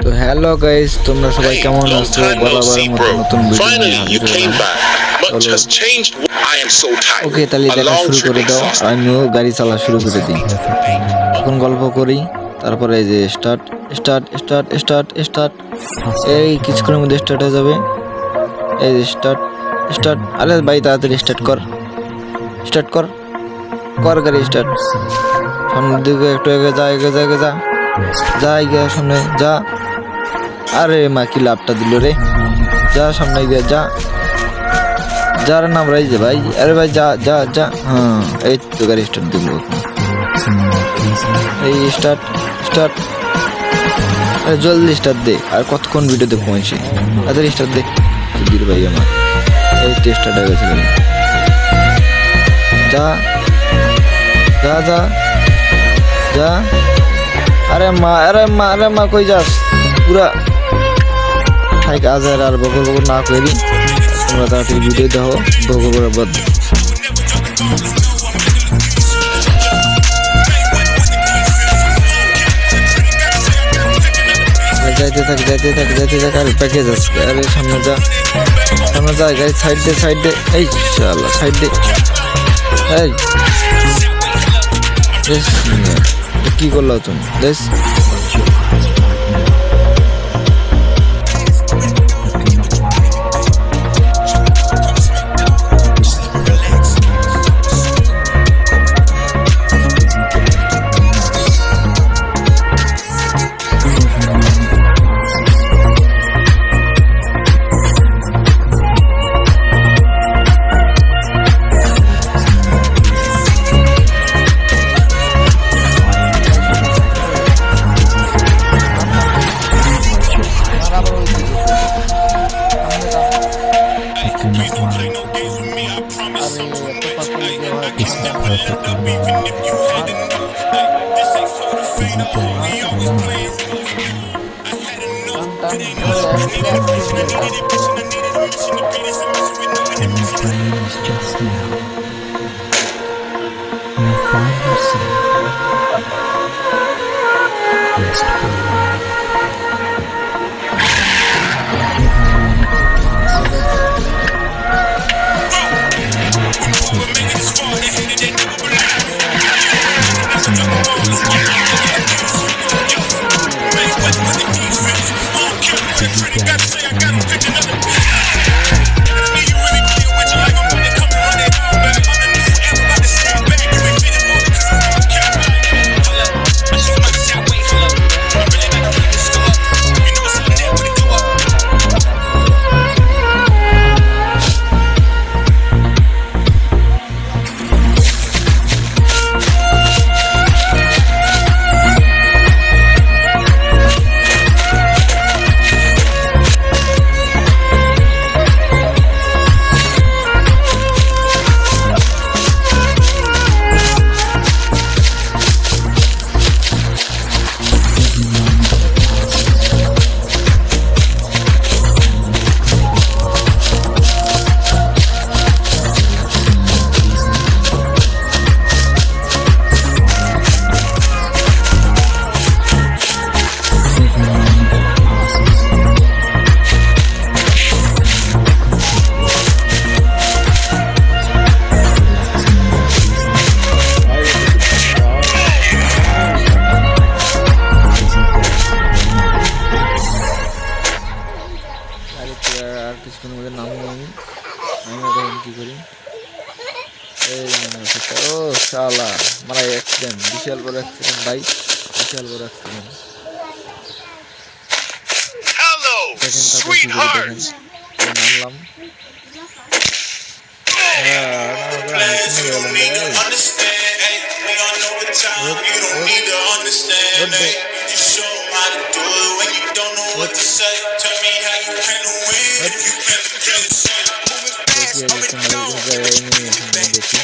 তো hello guys, তোমরা সবাই কেমন আছো? বরাবরের মতো নতুন ভিডিও নিয়ে হাজির হলাম। ওকে, তাহলে দেখা শুরু করে দাও, আমিও গাড়ি চালা শুরু করে দিই। এখন গল্প করি, তারপরে এই যে start start start start start, এই কিছুক্ষণের মধ্যে স্টার্ট হয়ে যাবে। এই যে স্টার্ট স্টার্ট, আরে ভাই তাড়াতাড়ি স্টার্ট কর, স্টার্ট কর কর গাড়ি স্টার্ট। সামনের দিকে একটু এগিয়ে যা, এগিয়ে যা, এগিয়ে যা, যা এগিয়ে সামনে যা। আরে মা কি লাভটা দিল রে, যা সামনে গিয়ে যা, যার নাম রাই যে ভাই, আরে ভাই যা যা যা। হ্যাঁ, এই তো গাড়ি স্টার্ট দিল, এই স্টার্ট স্টার্ট, জলদি স্টার্ট দে। আর কতক্ষণ ভিডিও দেখবো মানুষে, তাদের স্টার্ট দে দিল ভাই আমার। এই তো স্টার্ট হয়ে গেছে গাড়ি, যা যা যা যা। আরে মা, আরে মা, আরে মা কই যাস পুরা ঠিক আছে। আর বকর বকর না করি, তোমরা তাড়াতাড়ি ভিডিও দেখো, বকর বকর বাদ। যাইতে থাক যাইতে থাক যাইতে থাক, আর প্যাকেজ আছে। আরে সামনে যা, সামনে যা, গাড়ি সাইড দে সাইড দে, এই শালা সাইড দে। এই কি করলো তুমি বেশ? Just now, you find yourself restful. আর কিছুক্ষণের মধ্যে নামবো আমি দেখেন কি করি। এই ও শালা, মারা অ্যাক্সিডেন্ট, বিশাল বড় অ্যাক্সিডেন্ট ভাই, বিশাল বড় অ্যাক্সিডেন্ট। দেখেন তারপর কি করে, দেখেন নামলাম। দেখি